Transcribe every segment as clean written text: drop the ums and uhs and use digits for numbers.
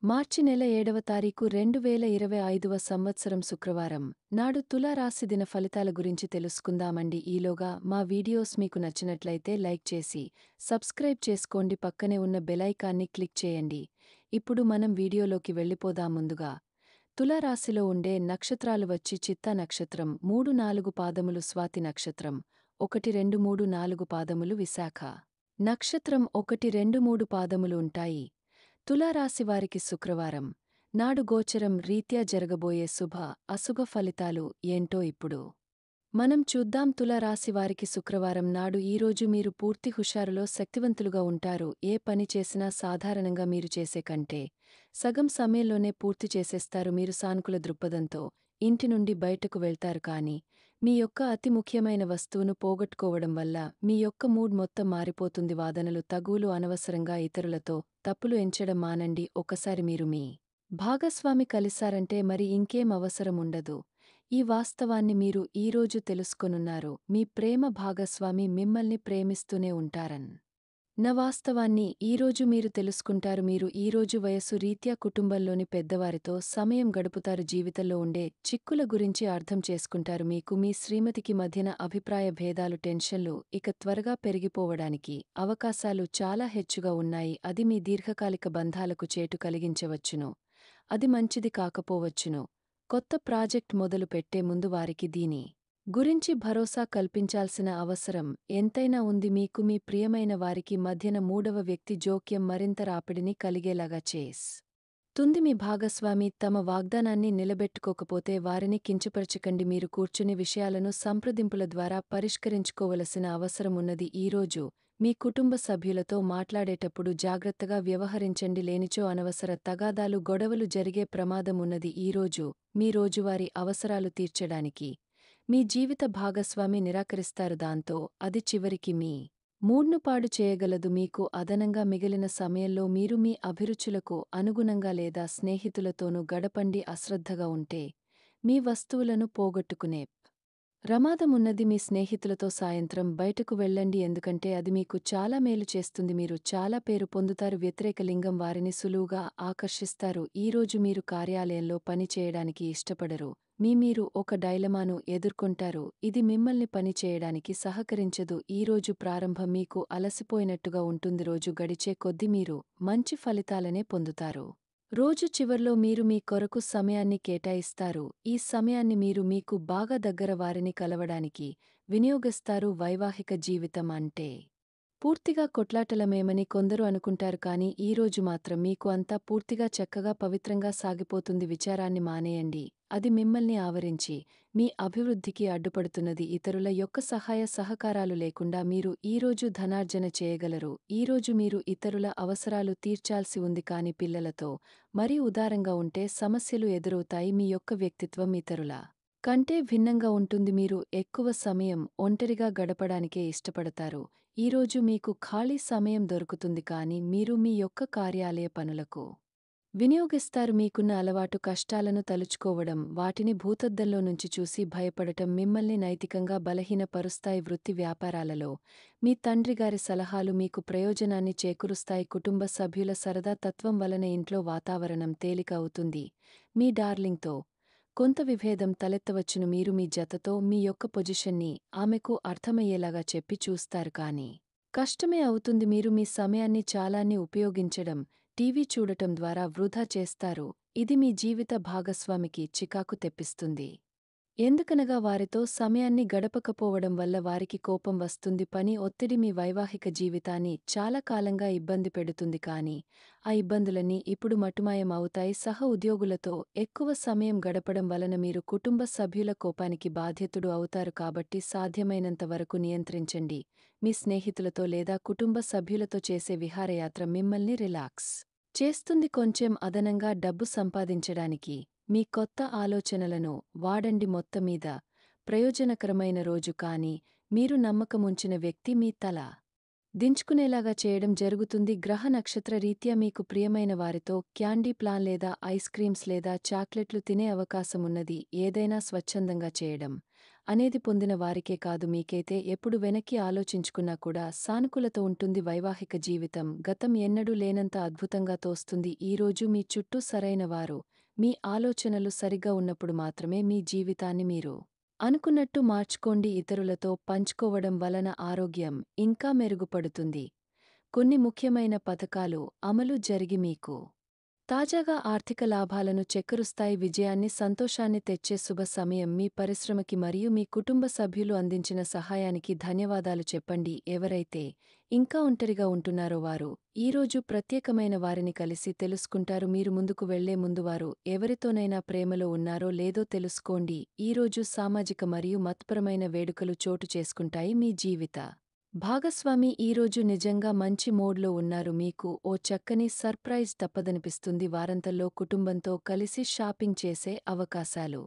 మార్చి నెల 7వ తారీఖు 2025వ సంవత్సరం శుక్రవారం నాడు తులా రాశి దిన ఫలితాల గురించి తెలుసుకుందామండి. ఈలోగా మా వీడియోస్ మీకు నచ్చినట్లయితే లైక్ చేసి సబ్స్క్రైబ్ చేసుకోండి, పక్కనే ఉన్న బెలైకాన్ని క్లిక్ చేయండి. ఇప్పుడు మనం వీడియోలోకి వెళ్ళిపోదాం. ముందుగా తులా రాశిలో ఉండే నక్షత్రాలు వచ్చి చిత్తా నక్షత్రం 3-4 పాదములు, స్వాతి నక్షత్రం 1-2-3-4 పాదములు, విశాఖ నక్షత్రం 1-2-3 పాదములు ఉంటాయి. తులారాశి వారికి శుక్రవారం నాడు గోచరం రీత్యా జరగబోయే శుభ అశుభ ఫలితాలు ఏంటో ఇప్పుడు మనం చూద్దాం. తులారాశి వారికి శుక్రవారం నాడు ఈరోజు మీరు పూర్తి హుషారులో శక్తివంతులుగా ఉంటారు. ఏ పని చేసినా సాధారణంగా మీరు చేసే కంటే సగం సమయంలోనే పూర్తి చేసేస్తారు. మీరు సానుకూల దృక్పథంతో ఇంటి నుండి బయటకు వెళ్తారు, కానీ మీ యొక్క అతి ముఖ్యమైన వస్తువును పోగొట్టుకోవడం వల్ల మీ యొక్క మూడ్ మొత్తం మారిపోతుంది. వాదనలు, తగువులు, అనవసరంగా ఇతరులతో తప్పులు ఎంచడం మానండి. ఒకసారి మీరు మీ భాగస్వామి కలిశారంటే మరి ఇంకేం అవసరం ఉండదు. ఈ వాస్తవాన్ని మీరు ఈరోజు తెలుసుకొనున్నారు. మీ ప్రేమ భాగస్వామి మిమ్మల్ని ప్రేమిస్తూనే ఉంటారన్ నా వాస్తవాన్ని ఈరోజు మీరు తెలుసుకుంటారు. మీరు ఈరోజు వయస్సు రీత్యా కుటుంబంలోని పెద్దవారితో సమయం గడుపుతారు. జీవితంలో ఉండే చిక్కుల గురించి అర్థం చేసుకుంటారు. మీకు మీ శ్రీమతికి మధ్యన అభిప్రాయ భేదాలు, టెన్షన్లు ఇక త్వరగా పెరిగిపోవడానికి అవకాశాలు చాలా హెచ్చుగా ఉన్నాయి. అది మీ దీర్ఘకాలిక బంధాలకు చేటు కలిగించవచ్చును. అది మంచిది కాకపోవచ్చును. కొత్త ప్రాజెక్ట్ మొదలు పెట్టే ముందు వారికి దీని గురించి భరోసా కల్పించాల్సిన అవసరం ఎంతైనా ఉంది. మీకు మీ ప్రియమైన వారికి మధ్యన మూడవ వ్యక్తి జోక్యం మరింత రాపిడిని కలిగేలాగా చేస్తుంది. మీ భాగస్వామి తమ వాగ్దానాన్ని నిలబెట్టుకోకపోతే వారిని కించపరచకండి. మీరు కూర్చుని విషయాలను సంప్రదింపుల ద్వారా పరిష్కరించుకోవలసిన అవసరం ఉన్నది. ఈరోజు మీ కుటుంబ సభ్యులతో మాట్లాడేటప్పుడు జాగ్రత్తగా వ్యవహరించండి, లేనిచో అనవసర తగాదాలు, గొడవలు జరిగే ప్రమాదం ఉన్నది. ఈరోజు మీ రోజువారీ అవసరాలు తీర్చడానికి మీ జీవిత భాగస్వామి నిరాకరిస్తారు. దాంతో అది చివరికి మీ మూడ్ను పాడు చేయగలదు. మీకు అదనంగా మిగిలిన సమయంలో మీరు మీ అభిరుచులకు అనుగుణంగా లేదా స్నేహితులతోనూ గడపండి. అశ్రద్ధగా ఉంటే మీ వస్తువులను పోగొట్టుకునే ప్రమాదమున్నది. మీ స్నేహితులతో సాయంత్రం బయటకు వెళ్ళండి, ఎందుకంటే అది మీకు చాలా మేలు చేస్తుంది. మీరు చాలా పేరు పొందుతారు. వ్యతిరేక లింగం వారిని సులువుగా ఆకర్షిస్తారు. ఈరోజు మీరు కార్యాలయంలో పని చేయడానికి ఇష్టపడరు. మీరు ఒక డైలమాను ఎదుర్కొంటారు. ఇది మిమ్మల్ని పని చేయడానికి సహకరించదు. ఈరోజు ప్రారంభం మీకు అలసిపోయినట్టుగా ఉంటుంది. రోజు గడిచే కొద్దీ మీరు మంచి ఫలితాలనే పొందుతారు. రోజు చివర్లో మీరు మీ కొరకు సమయాన్ని కేటాయిస్తారు. ఈ సమయాన్ని మీరు మీకు బాగా దగ్గర వారిని కలవడానికి వినియోగిస్తారు. వైవాహిక జీవితం అంటే పూర్తిగా కొట్లాటలమేమని కొందరు అనుకుంటారు, కానీ ఈరోజు మాత్రం మీకు అంతా పూర్తిగా చక్కగా పవిత్రంగా సాగిపోతుంది. విచారాన్ని మానేయండి. అది మిమ్మల్ని ఆవరించి మీ అభివృద్ధికి అడ్డుపడుతున్నది. ఇతరుల యొక్క సహాయ సహకారాలు లేకుండా మీరు ఈరోజు ధనార్జన చేయగలరు. ఈరోజు మీరు ఇతరుల అవసరాలు తీర్చాల్సి ఉంది, కానీ పిల్లలతో మరీ ఉదారంగా ఉంటే సమస్యలు ఎదురవుతాయి. మీ యొక్క వ్యక్తిత్వం ఇతరుల కంటే భిన్నంగా ఉంటుంది. మీరు ఎక్కువ సమయం ఒంటరిగా గడపడానికే ఇష్టపడతారు. ఈరోజు మీకు ఖాళీ సమయం దొరుకుతుంది, కానీ మీరు మీ యొక్క కార్యాలయ పనులకు వినియోగిస్తారు. మీకున్న అలవాటు కష్టాలను తలుచుకోవడం, వాటిని భూతద్దంలో నుంచి చూసి భయపడటం మిమ్మల్ని నైతికంగా బలహీనపరుస్తాయి. వృత్తి వ్యాపారాలలో మీ తండ్రిగారి సలహాలు మీకు ప్రయోజనాన్ని చేకూరుస్తాయి. కుటుంబ సభ్యుల సరదా తత్వం వలన ఇంట్లో వాతావరణం తేలిక అవుతుంది. మీ డార్లింగ్తో కొంత విభేదం తలెత్తవచ్చును. మీరు మీ జతతో మీ యొక్క పొజిషన్ని ఆమెకు అర్థమయ్యేలాగా చెప్పి చూస్తారు, కానీ కష్టమే అవుతుంది. మీరు మీ సమయాన్ని చాలాన్ని ఉపయోగించడం, టీవీ చూడటం ద్వారా వృధా చేస్తారు. ఇది మీ జీవిత భాగస్వామికి చికాకు తెప్పిస్తుంది. ఎందుకనగా వారితో సమయాన్ని గడపకపోవడం వల్ల వారికి కోపం వస్తుంది. పని ఒత్తిడి మీ వైవాహిక జీవితాన్ని చాలా కాలంగా ఇబ్బంది పెడుతుంది, కానీ ఆ ఇబ్బందులన్నీ ఇప్పుడు మటుమాయం అవుతాయి. సహ ఉద్యోగులతో ఎక్కువ సమయం గడపడం వలన మీరు కుటుంబ సభ్యుల కోపానికి బాధ్యతుడు అవుతారు. కాబట్టి సాధ్యమైనంత వరకు నియంత్రించండి. మీ స్నేహితులతో లేదా కుటుంబ సభ్యులతో చేసే విహారయాత్ర మిమ్మల్ని రిలాక్స్ చేస్తుంది. కొంచెం అదనంగా డబ్బు సంపాదించడానికి మీ కొత్త ఆలోచనలను వాడండి. మొత్తమీద ప్రయోజనకరమైన రోజు, కానీ మీరు నమ్మకముంచిన వ్యక్తి మీ తల దించుకునేలాగా చేయడం జరుగుతుంది. గ్రహ నక్షత్ర రీత్యా మీకు ప్రియమైన వారితో క్యాండీ ప్లాన్ లేదా ఐస్ క్రీమ్స్ లేదా చాక్లెట్లు తినే అవకాశమున్నది. ఏదైనా స్వచ్ఛందంగా చేయడం అనేది పొందిన వారికే కాదు మీకైతే ఎప్పుడు వెనక్కి ఆలోచించుకున్నా కూడా సానుకూలత ఉంటుంది. వైవాహిక జీవితం గతం ఎన్నడూ లేనంత అద్భుతంగా తోస్తుంది. ఈరోజు మీ చుట్టూ సరైన వారు, మీ ఆలోచనలు సరిగ్గా ఉన్నప్పుడు మాత్రమే మీ జీవితాన్ని మీరు అనుకున్నట్టు మార్చుకోండి. ఇతరులతో పంచుకోవడం వలన ఆరోగ్యం ఇంకా మెరుగుపడుతుంది. కొన్ని ముఖ్యమైన పథకాలు అమలు జరిగి మీకు తాజాగా ఆర్థిక లాభాలను చెక్కరుస్తాయి. విజయాన్ని సంతోషాన్ని తెచ్చే శుభ సమయం. మీ పరిశ్రమకి మరియు మీ కుటుంబ సభ్యులు అందించిన సహాయానికి ధన్యవాదాలు చెప్పండి. ఎవరైతే ఇంకా ఒంటరిగా ఉంటున్నారో వారు ఈరోజు ప్రత్యేకమైన వారిని కలిసి తెలుసుకుంటారు. మీరు ముందుకు వెళ్లే ముందు వారు ఎవరితోనైనా ప్రేమలో ఉన్నారో లేదో తెలుసుకోండి. ఈరోజు సామాజిక మరియు మతపరమైన వేడుకలు చోటు చేసుకుంటాయి. మీ జీవిత భాగస్వామి ఈరోజు నిజంగా మంచి మోడ్లో ఉన్నారు. మీకు ఓ చక్కని సర్ప్రైజ్ తప్పదనిపిస్తుంది. వారాంతంలో కుటుంబంతో కలిసి షాపింగ్ చేసే అవకాశాలు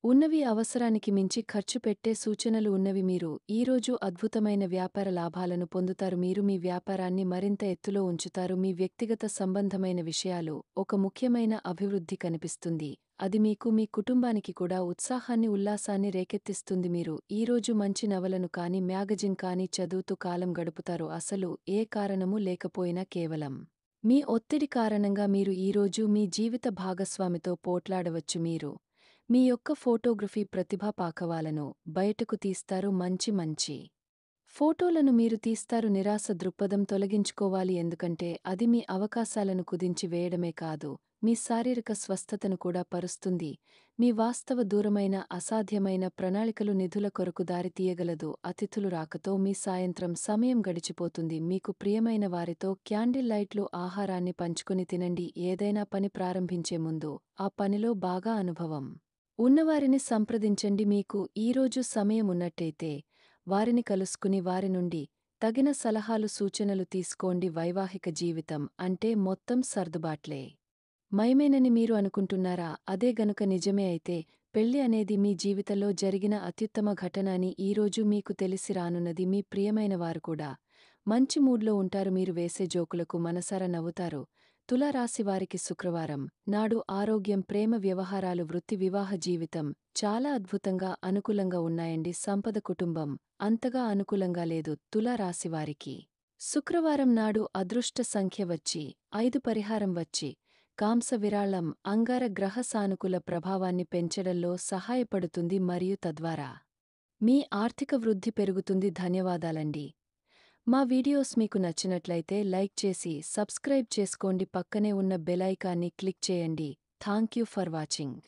ఉన్నవి. అవసరానికి మించి ఖర్చు పెట్టే సూచనలు ఉన్నవి. మీరు ఈరోజు అద్భుతమైన వ్యాపార లాభాలను పొందుతారు. మీరు మీ వ్యాపారాన్ని మరింత ఎత్తులో ఉంచుతారు. మీ వ్యక్తిగత సంబంధమైన విషయాలు ఒక ముఖ్యమైన అభివృద్ధి కనిపిస్తుంది. అది మీకు మీ కుటుంబానికి కూడా ఉత్సాహాన్ని ఉల్లాసాన్ని రేకెత్తిస్తుంది. మీరు ఈరోజు మంచి నవలను కానీ మ్యాగజిన్ కానీ చదువుతూ కాలం గడుపుతారు. అసలు ఏ కారణమూ లేకపోయినా కేవలం మీ ఒత్తిడి కారణంగా మీరు ఈరోజు మీ జీవిత భాగస్వామితో పోట్లాడవచ్చు. మీరు మీ యొక్క ఫోటోగ్రఫీ ప్రతిభా పాకవాలను బయటకు తీస్తారు. మంచి మంచి ఫోటోలను మీరు తీస్తారు. నిరాశ దృక్పథం తొలగించుకోవాలి, ఎందుకంటే అది మీ అవకాశాలను కుదించి వేయడమే కాదు, మీ శారీరక స్వస్థతను కూడా పరుస్తుంది. మీ వాస్తవ దూరమైన అసాధ్యమైన ప్రణాళికలు నిధుల కొరకు దారి తీయగలదు. అతిథులు రాకతో మీ సాయంత్రం సమయం గడిచిపోతుంది. మీకు ప్రియమైన వారితో క్యాండిల్ లైట్లు ఆహారాన్ని పంచుకొని తినండి. ఏదైనా పని ప్రారంభించే ముందు ఆ పనిలో బాగా అనుభవం ఉన్నవారిని సంప్రదించండి. మీకు ఈరోజు సమయం ఉన్నట్టయితే వారిని కలుసుకుని వారి నుండి తగిన సలహాలు సూచనలు తీసుకోండి. వైవాహిక జీవితం అంటే మొత్తం సర్దుబాట్లే మయమేనని మీరు అనుకుంటున్నారా? అదే గనుక నిజమే అయితే పెళ్లి అనేది మీ జీవితంలో జరిగిన అత్యుత్తమ ఘటన అని ఈరోజు మీకు తెలిసి రానున్నది. మీ ప్రియమైన వారు కూడా మంచి మూడ్లో ఉంటారు. మీరు వేసే జోకులకు మనసారా నవ్వుతారు. తులారాశివారికి శుక్రవారం నాడు ఆరోగ్యం, ప్రేమ వ్యవహారాలు, వృత్తి, వివాహ జీవితం చాలా అద్భుతంగా అనుకూలంగా ఉన్నాయండి. సంపద, కుటుంబం అంతగా అనుకూలంగా లేదు. తులారాశివారికి శుక్రవారం నాడు అదృష్ట సంఖ్య వచ్చి 5, పరిహారం వచ్చి కాంస విరాళం. అంగార గ్రహ సానుకూల ప్రభావాన్ని పెంచడంలో సహాయపడుతుంది మరియు తద్వారా మీ ఆర్థిక వృద్ధి పెరుగుతుంది. ధన్యవాదాలండి. మా వీడియోస్ మీకు నచ్చినట్లయితే లైక్ చేసి సబ్స్క్రైబ్ చేసుకోండి. పక్కనే ఉన్న బెల్ ఐకాన్ని క్లిక్ చేయండి. Thank you for watching.